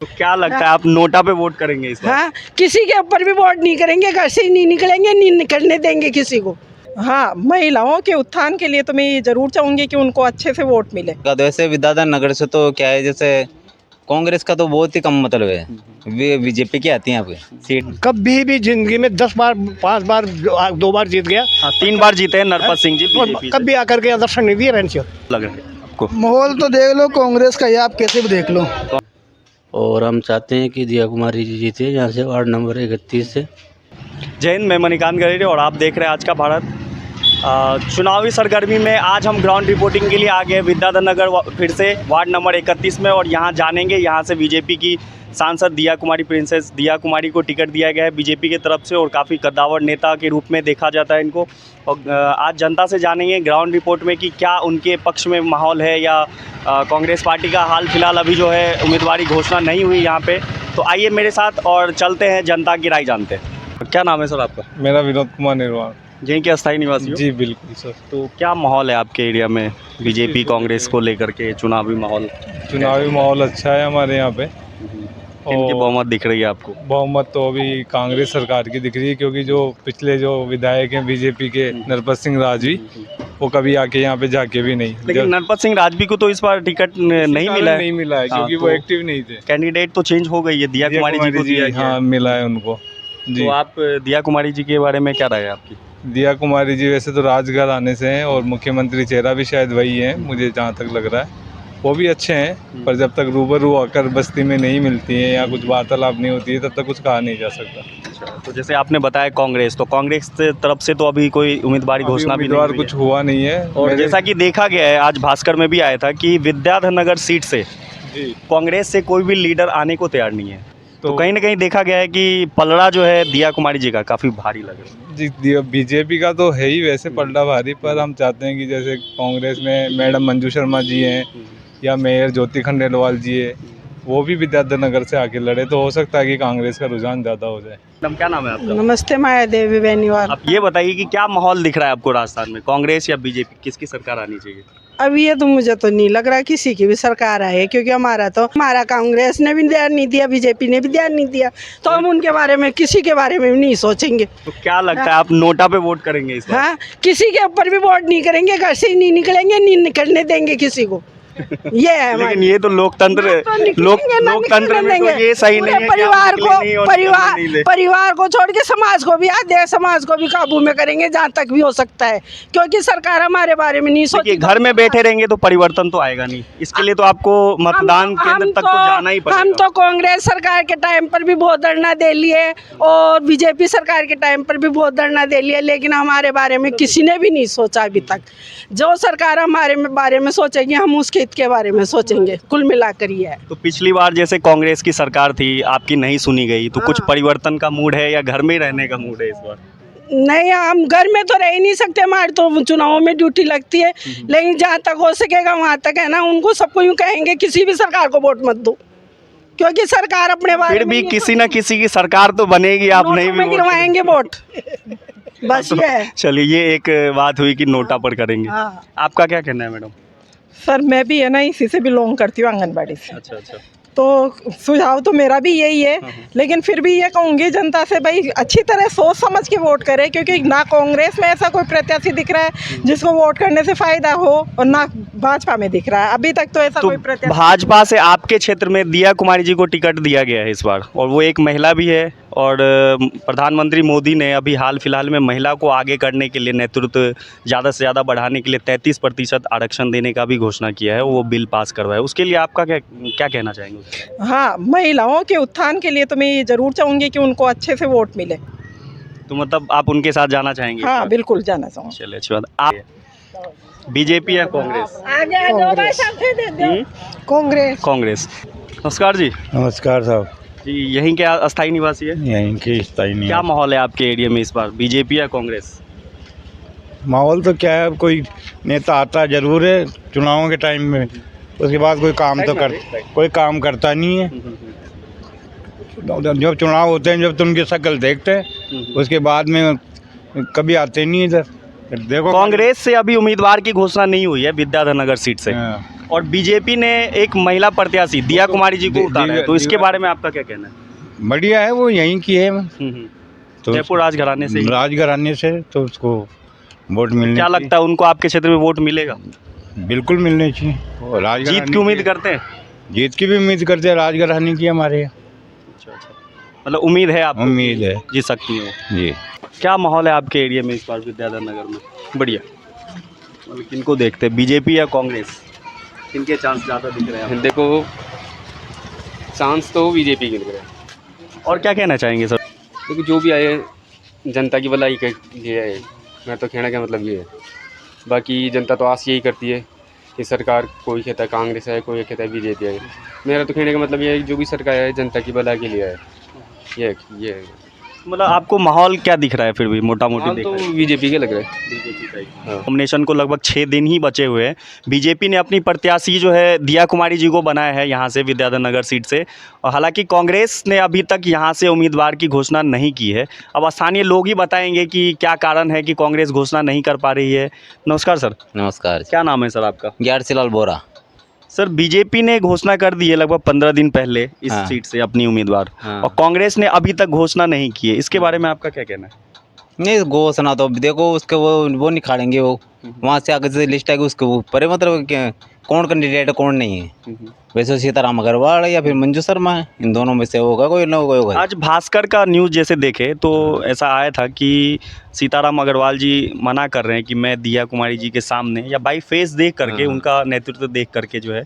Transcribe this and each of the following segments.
तो क्या लगता है आप नोटा पे वोट करेंगे इस बार? हाँ, किसी के ऊपर भी वोट नहीं करेंगे, घर से ही नहीं निकलेंगे, नहीं निकलने देंगे किसी को। हाँ, महिलाओं के उत्थान के लिए तो मैं ये जरूर चाहूंगी कि उनको अच्छे से वोट मिले। वैसे विद्याधर नगर से तो क्या है, जैसे कांग्रेस का तो बहुत ही कम मतलब है, बीजेपी की आती है यहाँ पे सीट। कभी भी जिंदगी में 10 बार 5 बार 2 बार जीत गया। हाँ, 3 बार जीते हैं नरपत सिंह जी बीजेपी से। कभी आकर के दर्शन नहीं दिए रहने लग रहा है आपको? माहौल तो देख लो कांग्रेस का, ये आप कैसे भी देख लो। और हम चाहते हैं कि दिया कुमारी जी जीते यहाँ से वार्ड नंबर 31 से। जय हिंद, मैं मणिकांत गरेरे और आप देख रहे हैं आज का भारत। चुनावी सरगर्मी में आज हम ग्राउंड रिपोर्टिंग के लिए आ गए विद्याधर नगर फिर से वार्ड नंबर 31 में, और यहाँ जानेंगे यहाँ से बीजेपी की सांसद दिया कुमारी, प्रिंसेस दिया कुमारी को टिकट दिया गया है बीजेपी की तरफ से और काफ़ी कद्दावर नेता के रूप में देखा जाता है इनको। और आज जनता से जानेंगे ग्राउंड रिपोर्ट में कि क्या उनके पक्ष में माहौल है या कांग्रेस पार्टी का हाल फिलहाल अभी जो है उम्मीदवारी घोषणा नहीं हुई यहाँ पे। तो आइए मेरे साथ और चलते हैं, जनता की राय जानते हैं। क्या नाम है सर आपका? मेरा विनोद कुमार निर्वाण। यहीं के अस्थायी निवासी हो? जी बिल्कुल सर। तो क्या माहौल है आपके एरिया में बीजेपी कांग्रेस को लेकर के चुनावी माहौल? चुनावी माहौल अच्छा है हमारे यहाँ पे। किनकी बहुमत दिख रही है आपको? बहुमत तो अभी कांग्रेस सरकार की दिख रही है, क्योंकि जो पिछले जो विधायक हैं बीजेपी के नरपत सिंह राजवी, वो कभी आके यहाँ पे जाके भी नहीं। लेकिन नरपत सिंह राजवी को तो इस बार टिकट नहीं मिला है। नहीं मिला है क्योंकि हाँ, वो तो एक्टिव नहीं थे। कैंडिडेट तो चेंज हो गई है, दिया कुमारी जी को दिया गया है। हाँ मिला है उनको जी। तो आप दिया कुमारी जी के बारे में क्या राय है आपकी? दिया कुमारी जी वैसे तो राजघर आने से हैं और मुख्यमंत्री चेहरा भी शायद वही है, मुझे जहाँ तक लग रहा है। वो भी अच्छे हैं, पर जब तक रूबरू आकर बस्ती में नहीं मिलती है या कुछ वार्तालाप नहीं होती है तब तक कुछ कहा नहीं जा सकता। तो जैसे आपने बताया कांग्रेस, तो कांग्रेस की तरफ से तो अभी कोई उम्मीदवारी घोषणा भी नहीं हुई कुछ हुआ नहीं है। और जैसा कि देखा गया है, आज भास्कर में भी आया था कि विद्याधर नगर सीट से कांग्रेस से कोई भी लीडर आने को तैयार नहीं है। तो कहीं ना कहीं देखा गया है कि पलड़ा जो है दिया कुमारी जी का काफ़ी भारी लग रहा है। जी बीजेपी का तो है ही वैसे पलड़ा भारी, पर हम चाहते हैं कि जैसे कांग्रेस में मैडम मंजू शर्मा जी हैं या मेयर ज्योति खंडेलवाल जी है, वो भी विद्याधर नगर से आके लड़े तो हो सकता है कि कांग्रेस का रुझान ज़्यादा हो जाए। मैडम क्या नाम है आपका? नमस्ते, माया देवी बेनीवाल। आप ये बताइए कि क्या माहौल दिख रहा है आपको राजस्थान में, कांग्रेस या बीजेपी, किसकी सरकार आनी चाहिए? अभी ये तो मुझे तो नहीं लग रहा किसी की भी सरकार आए, क्योंकि हमारा कांग्रेस ने भी ध्यान नहीं दिया, बीजेपी ने भी ध्यान नहीं दिया, तो हम उनके बारे में किसी के बारे में भी नहीं सोचेंगे। तो क्या लगता है आप नोटा पे वोट करेंगे इस बार? हाँ, किसी के ऊपर भी वोट नहीं करेंगे, घर से ही नहीं निकलेंगे, नहीं निकलने देंगे किसी को। ये है लेकिन ये तो लोकतंत्र लोकतंत्र में तो ये सही नहीं है कि परिवार आप निकले नहीं और निकलने नहीं ले। परिवार को छोड़ के समाज को भी आधे समाज को भी काबू में करेंगे जहाँ तक भी हो सकता है, क्योंकि सरकार हमारे बारे में नहीं सोचती। घर में बैठे रहेंगे तो परिवर्तन तो आएगा नहीं, इसके लिए तो आपको मतदान केंद्र तक तो जाना ही पड़ेगा। हम तो कांग्रेस सरकार के टाइम पर भी बहुत धरना दे लिए और बीजेपी सरकार के टाइम पर भी बहुत धरना दे लिया, लेकिन हमारे बारे में किसी ने भी नहीं सोचा अभी तक। जो सरकार हमारे बारे में सोचेगी हम उसके हित के बारे में सोचेंगे, कुल मिलाकर ये है। तो पिछली बार जैसे कांग्रेस की सरकार थी, आपकी नहीं सुनी गई, तो कुछ परिवर्तन का मूड है या घर में ही रहने का मूड है इस बार? नहीं, हम घर में तो रह ही नहीं सकते, हमारी तो चुनावों में ड्यूटी लगती है, लेकिन जहाँ तक हो सकेगा वहाँ तक है ना। उनको सबको यूँ कहेंगे किसी भी सरकार को वोट मत दो, क्योंकि सरकार अपने बारे फिर में भी किसी न किसी की सरकार तो बनेगी, आप नहीं भी गिरवाएंगे वोट। बस ये है। चलिए, ये एक बात हुई कि नोटा पर करेंगे। हाँ। आपका क्या कहना है मैडम? सर मैं भी है ना इसी से बिलोंग करती हूँ, आंगनबाड़ी से। अच्छा। तो सुझाव तो मेरा भी यही है, लेकिन फिर भी ये कहूँगी जनता से भाई अच्छी तरह सोच समझ के वोट करे, क्योंकि ना कांग्रेस में ऐसा कोई प्रत्याशी दिख रहा है जिसको वोट करने से फायदा हो और ना भाजपा में दिख रहा है अभी तक तो ऐसा कोई प्रत्याशी। भाजपा से आपके क्षेत्र में दिया कुमारी जी को टिकट दिया गया है इस बार, और वो एक महिला भी है, और प्रधानमंत्री मोदी ने अभी हाल फिलहाल में महिला को आगे करने के लिए, नेतृत्व ज़्यादा से ज़्यादा बढ़ाने के लिए 33% आरक्षण देने का भी घोषणा किया है, वो बिल पास करवाया। उसके लिए आपका क्या कहना चाहेंगे? हाँ, महिलाओं के उत्थान के लिए तो मैं ये जरूर चाहूँगी कि उनको अच्छे से वोट मिले। तो मतलब आप उनके साथ जाना चाहेंगे? हाँ बिल्कुल जाना चाहूँगी। चलिए, अच्छी बात। आप बीजेपी या कांग्रेस? कांग्रेस। नमस्कार जी। नमस्कार साहब जी, यहीं के अस्थायी निवासी है? यहीं के स्थायी नहीं। क्या माहौल है आपके एरिया में इस बार, बीजेपी या कांग्रेस? माहौल तो क्या है, कोई नेता आता जरूर है चुनावों के टाइम में, उसके बाद कोई काम करता नहीं है। जब चुनाव होते हैं जब तो उनकी शक्ल देखते हैं, उसके बाद में कभी आते नहीं इधर। देखो कांग्रेस से अभी उम्मीदवार की घोषणा नहीं हुई है विद्याधर नगर सीट से, और बीजेपी ने एक महिला प्रत्याशी दिया कुमारी जी को उतारा है, तो इसके बारे में आपका क्या कहना है? बढ़िया है, वो यहीं की है तो जयपुर राजघराने से ही। राजघराने से, तो उसको वोट मिलने क्या लगता है उनको आपके क्षेत्र में वोट मिलेगा? बिल्कुल मिलने चाहिए। और राजघराने जीत की उम्मीद करते हैं? जीत की भी उम्मीद करते हैं, राजघराने की हमारे यहाँ मतलब उम्मीद है आपको? उम्मीद है जीत सकती है जी। क्या माहौल है आपके एरिया में इस बार विद्याधर नगर में? बढ़िया। मतलब किनको देखते हैं, बीजेपी या कांग्रेस? किनके चांस ज़्यादा दिख रहे हैं? देखो चांस तो बीजेपी के लग रहा है। और क्या कहना चाहेंगे सर? देखो जो भी आए जनता की भलाई के लिए आए, मैं तो कहने का मतलब ये है। बाकी जनता तो आस यही करती है कि सरकार, कोई कहता है कांग्रेस है, कोई कहता है बीजेपी है। मेरा तो कहने का मतलब ये है कि जो भी सरकार है जनता की भलाई के लिए है। ये है। मतलब आपको माहौल क्या दिख रहा है फिर भी मोटा मोटी देख तो रहे हैं? बीजेपी के लग रहा है। बीजेपी का ही। हाँ। नॉमिनेशन को लगभग 6 दिन ही बचे हुए हैं। बीजेपी ने अपनी प्रत्याशी जो है दिया कुमारी जी को बनाया है यहाँ से विद्याधर नगर सीट से, और हालांकि कांग्रेस ने अभी तक यहाँ से उम्मीदवार की घोषणा नहीं की है। अब स्थानीय लोग ही बताएंगे कि क्या कारण है कि कांग्रेस घोषणा नहीं कर पा रही है। नमस्कार सर, नमस्कार। क्या नाम है सर आपका? ग्यारसीलाल बोरा। सर बीजेपी ने घोषणा कर दी है लगभग 15 दिन पहले इस हाँ। सीट से अपनी उम्मीदवार, हाँ। और कांग्रेस ने अभी तक घोषणा नहीं की है। इसके बारे में आपका क्या कहना है? नहीं, घोषणा तो देखो उसके वो निकालेंगे, वो वहाँ से आगे से लिस्ट आएगी उसके ऊपर है, मतलब क्या कौन कैंडिडेट है कौन नहीं है। वैसे सीताराम अग्रवाल या फिर मंजू शर्मा है, इन दोनों में से होगा कोई ना कोई होगा। आज भास्कर का न्यूज़ जैसे देखे तो ऐसा आया था कि सीताराम अग्रवाल जी मना कर रहे हैं कि मैं दिया कुमारी जी के सामने या बाई फेस देख करके, हाँ। उनका नेतृत्व देख करके जो है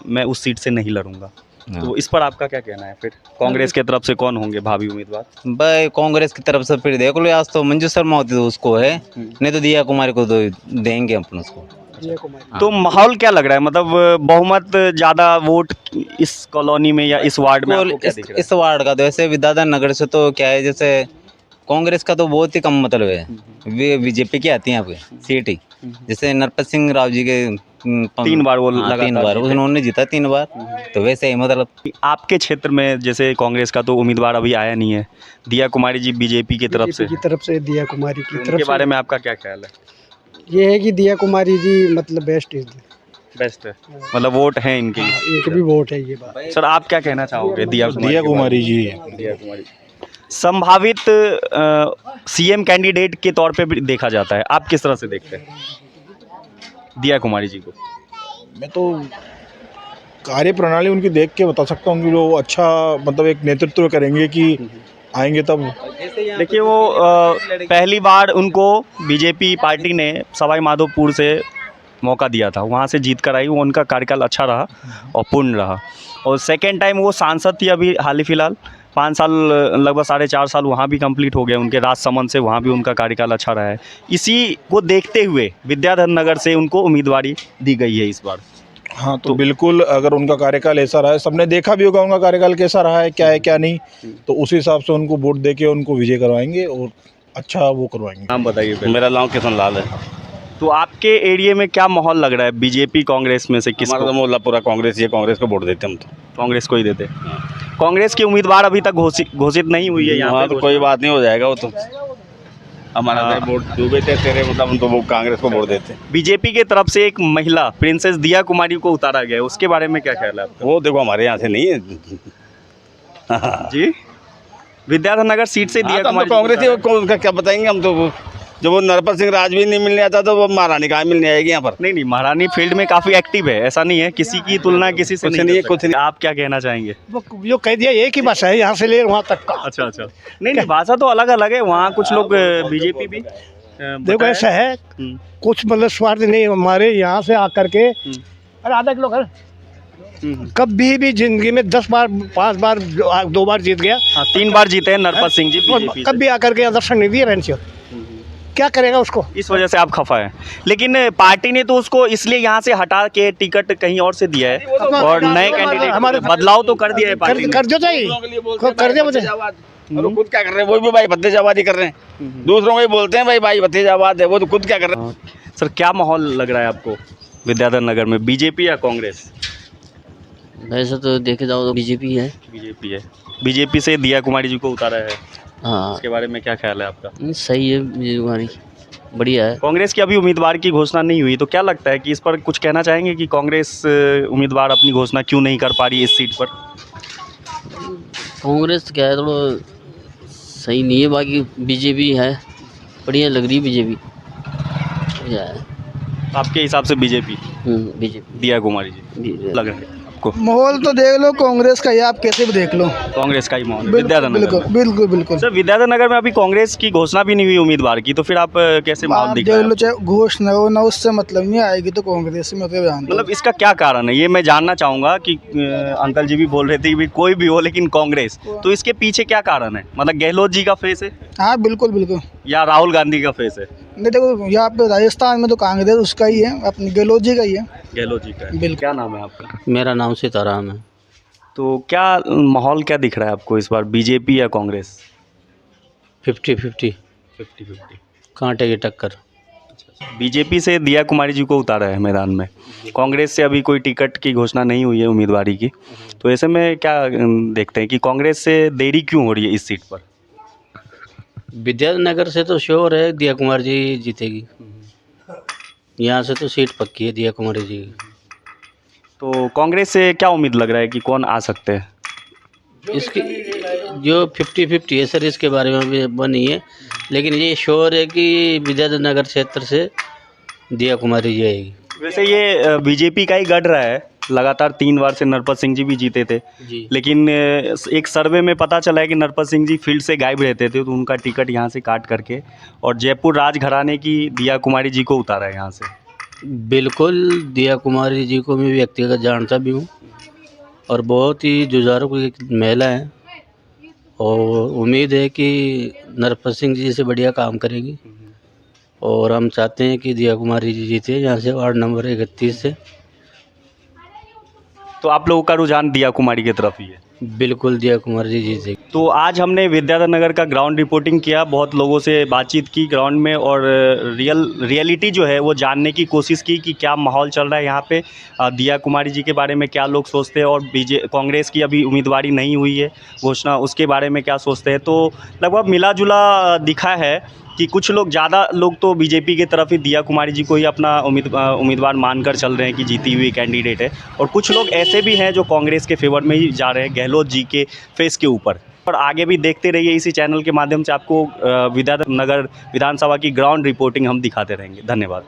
मैं उस सीट से नहीं लड़ूंगा। तो इस पर आपका क्या कहना है? फिर कांग्रेस की तरफ से कौन होंगे भावी उम्मीदवार? भाई कांग्रेस की तरफ से फिर देख लो, आज तो मंजू शर्मा होती तो उसको है, नहीं तो दिया कुमारी को तो देंगे अपन उसको। तो माहौल क्या लग रहा है, मतलब बहुमत ज़्यादा वोट इस कॉलोनी में या इस वार्ड में आपको क्या दिख रहा है? इस वार्ड का तो ऐसे विद्याधर नगर से तो क्या है, जैसे कांग्रेस का तो बहुत ही कम मतलब है, वे बीजेपी की आती है यहाँ पे सीट ही। जैसे नरपत सिंह राव जी के 3 बार वो हाँ, 3 लगातार बार जीते। उन्होंने जीता 3 बार, तो वैसे ही मतलब। आपके क्षेत्र में जैसे कांग्रेस का तो उम्मीदवार अभी आया नहीं है, दिया कुमारी जी बीजेपी की तरफ से, दिया कुमारी की तरफ उनके से बारे में आपका क्या ख्याल है? ये है कि दिया कुमारी जी मतलब बेस्ट है, बेस्ट है, मतलब वोट है इनकी। इनके भी वोट है ये बात। सर आप क्या कहना चाहोगे दिया कुमारी जी। दिया कुमारी संभावित सीएम कैंडिडेट के तौर पे भी देखा जाता है, आप किस तरह से देखते हैं दिया कुमारी जी को? मैं तो कार्य प्रणाली उनकी देख के बता सकता हूँ कि वो अच्छा मतलब एक नेतृत्व करेंगे कि आएंगे तब। देखिए वो पहली बार उनको बीजेपी पार्टी ने सवाई माधोपुर से मौका दिया था, वहाँ से जीत कर आई, वो उनका कार्यकाल अच्छा रहा और पूर्ण रहा। और सेकेंड टाइम वो सांसद थी अभी हाल ही फिलहाल, 5 साल लगभग 4.5 साल वहाँ भी कंप्लीट हो गए उनके राजसमंद से, वहाँ भी उनका कार्यकाल अच्छा रहा है। इसी को देखते हुए विद्याधर नगर से उनको उम्मीदवारी दी गई है इस बार। हाँ तो बिल्कुल, अगर उनका कार्यकाल ऐसा रहा है, सबने देखा भी होगा उनका कार्यकाल कैसा रहा है, क्या है क्या नहीं, तो उस हिसाब से उनको वोट दे के उनको विजय करवाएंगे और अच्छा वो करवाएंगे। नाम बताइए। मेरा नाम किशन लाल है। तो आपके एरिया में क्या माहौल लग रहा है, बीजेपी कांग्रेस में से किसको? हमारा तो मोहल्ला पूरा कांग्रेस ही है, कांग्रेस को वोट देते हम तो। कांग्रेस को ही देते। कांग्रेस की उम्मीदवार अभी तक घोषित नहीं हुई है यहाँ हाँ पे। तो कोई बात नहीं, हो जाएगा वो तो। हमारा तो वोट डूबे थे तेरे, मतलब हम तो वो कांग्रेस को वोट देते। बीजेपी के तरफ से एक महिला प्रिंसेस दिया कुमारी को उतारा गया है, उसके बारे में क्या ख्याल है आपका? वो देखो हमारे यहाँ से नहीं है जी, विद्याधर नगर सीट से दिया हाँ, तो हम कुमारी तो कांग्रेस ही, उनका क्या बताएंगे हम तो। जब वो नरपत सिंह राज भी नहीं मिलने आता तो वो महारानी कहाँ मिलने आएगी यहाँ पर? नहीं, महारानी फील्ड में काफी एक्टिव है, ऐसा नहीं है, किसी की तुलना किसी से कुछ नहीं नहीं है, कर कुछ सकते। आप क्या कहना चाहेंगे? वो जो कह दिया एक ही बस है यहाँ से ले वहाँ तक का। अच्छा नहीं, भाषा तो अलग अलग है, वहाँ कुछ लोग बीजेपी भी देखो ऐसा है, कुछ मतलब स्वार्थ नहीं, हमारे यहाँ से आकर के अरे आधा किलो कर कभी भी जिंदगी में 10 बार 5 बार 2 बार जीत गया। हाँ, 3 बार जीते हैं नरपत सिंह जी बीजेपी से। कभी आकर के दर्शन नहीं दिए रहने, क्या करेगा उसको? इस वजह से आप खफा है, लेकिन पार्टी ने तो उसको इसलिए यहाँ से हटा के टिकट कहीं और से दिया है और नए कैंडिडेट हमारे बदलाव तो कर दिया है पार्टी ने। कर दो चाहिए, कर दिया मुझे। और खुद क्या कर रहे हैं? वो भी भाई भतीजावादी कर रहे हैं, दूसरों को ही बोलते हैं भाई भतीजावाद है, वो तो खुद क्या कर रहे हैं? सर क्या माहौल लग रहा है आपको विद्याधर नगर में, बीजेपी या कांग्रेस? वैसे तो देखे जाओ तो बीजेपी है। बीजेपी है, बीजेपी से दिया कुमारी जी को उतारा है, हाँ इसके बारे में क्या ख्याल है आपका? सही है बीजेपी हमारी। बढ़िया है। कांग्रेस की अभी उम्मीदवार की घोषणा नहीं हुई, तो क्या लगता है कि इस पर कुछ कहना चाहेंगे कि कांग्रेस उम्मीदवार अपनी घोषणा क्यों नहीं कर पा रही इस सीट पर? कांग्रेस क्या है, थोड़ा सही नहीं है, बाकी बीजेपी है, बढ़िया लग रही है बीजेपी। बढ़िया है। आपके हिसाब से बीजेपी, बीजेपी दिया कुमारी जी लग रहा है आपको? माहौल तो देख लो कांग्रेस का, ये आप कैसे भी देख लो, कांग्रेस का ही माहौल है विद्याधर नगर बिल्कुल में। बिल्कुल बिल्कुल। सर, विद्याधर नगर में अभी कांग्रेस की घोषणा भी नहीं हुई उम्मीदवार की, तो फिर आप कैसे माहौल आप दिख देख रहा है? लो, चाहे घोषणा हो ना, उससे मतलब नहीं, आएगी तो कांग्रेस में तो जानते हो। मतलब इसका क्या कारण है, ये मैं जानना चाहूंगा कि अंकल जी भी बोल रहे थे कि भी कोई भी हो लेकिन कांग्रेस, तो इसके पीछे क्या कारण है? मतलब गहलोत जी का फेस है हाँ बिल्कुल बिल्कुल। या राहुल गांधी का फेस है? नहीं देखो, यहाँ पे राजस्थान में तो कांग्रेस उसका ही है, अपनी गहलोत जी का ही है। गहलोत जी का है। बिल्कुल। क्या नाम है आपका? मेरा नाम सीताराम है। तो क्या माहौल क्या दिख रहा है आपको इस बार, बीजेपी या कांग्रेस? 50-50 50-50। कांटे की टक्कर। बीजेपी से दिया कुमारी जी को उतारा है मैदान में, कांग्रेस से अभी कोई टिकट की घोषणा नहीं हुई है उम्मीदवारी की, तो ऐसे में क्या देखते हैं कि कांग्रेस से देरी क्यों हो रही है इस सीट पर? विद्यानगर से तो श्योर है दिया कुमार जी जीतेगी, यहाँ से तो सीट पक्की है दिया कुमारी जी की। तो कांग्रेस से क्या उम्मीद लग रहा है कि कौन आ सकते हैं? इसकी जो 50-50 है सर, इसके बारे में भी बनी है, लेकिन ये श्योर है कि विद्यानगर क्षेत्र से दिया कुमारी जी आएगी। वैसे ये बीजेपी का ही गढ़ रहा है, लगातार 3 बार से नरपत सिंह जी भी जीते थे, लेकिन एक सर्वे में पता चला है कि नरपत सिंह जी फील्ड से गायब रहते थे, तो उनका टिकट यहाँ से काट करके और जयपुर राजघराने की दिया कुमारी जी को उतारा है यहाँ से। बिल्कुल, दिया कुमारी जी को मैं व्यक्तिगत जानता भी हूँ और बहुत ही जुझारू एक महिला है, और उम्मीद है कि नरपत सिंह जी से बढ़िया काम करेंगी, और हम चाहते हैं कि दिया कुमारी जी जीते यहाँ से वार्ड नंबर 31 से। तो आप लोगों का रुझान दिया कुमारी की तरफ ही है? बिल्कुल दिया कुमार जी जीतेगी। तो आज हमने विद्याधर नगर का ग्राउंड रिपोर्टिंग किया, बहुत लोगों से बातचीत की ग्राउंड में, और रियलिटी जो है वो जानने की कोशिश की कि क्या माहौल चल रहा है यहाँ पे, दिया कुमारी जी के बारे में क्या लोग सोचते हैं, और कांग्रेस की अभी उम्मीदवारी नहीं हुई है घोषणा, उसके बारे में क्या सोचते हैं। तो लगभग मिला जुला दिखा है कि कुछ लोग, ज़्यादा लोग तो बीजेपी की तरफ ही दिया कुमारी जी को ही अपना उम्मीदवार मानकर चल रहे हैं कि जीती हुई कैंडिडेट है, और कुछ लोग ऐसे भी हैं जो कांग्रेस के फेवर में ही जा रहे हैं गहलोत जी के फेस के ऊपर। और आगे भी देखते रहिए, इसी चैनल के माध्यम से आपको विद्याधर नगर विधानसभा की ग्राउंड रिपोर्टिंग हम दिखाते रहेंगे। धन्यवाद।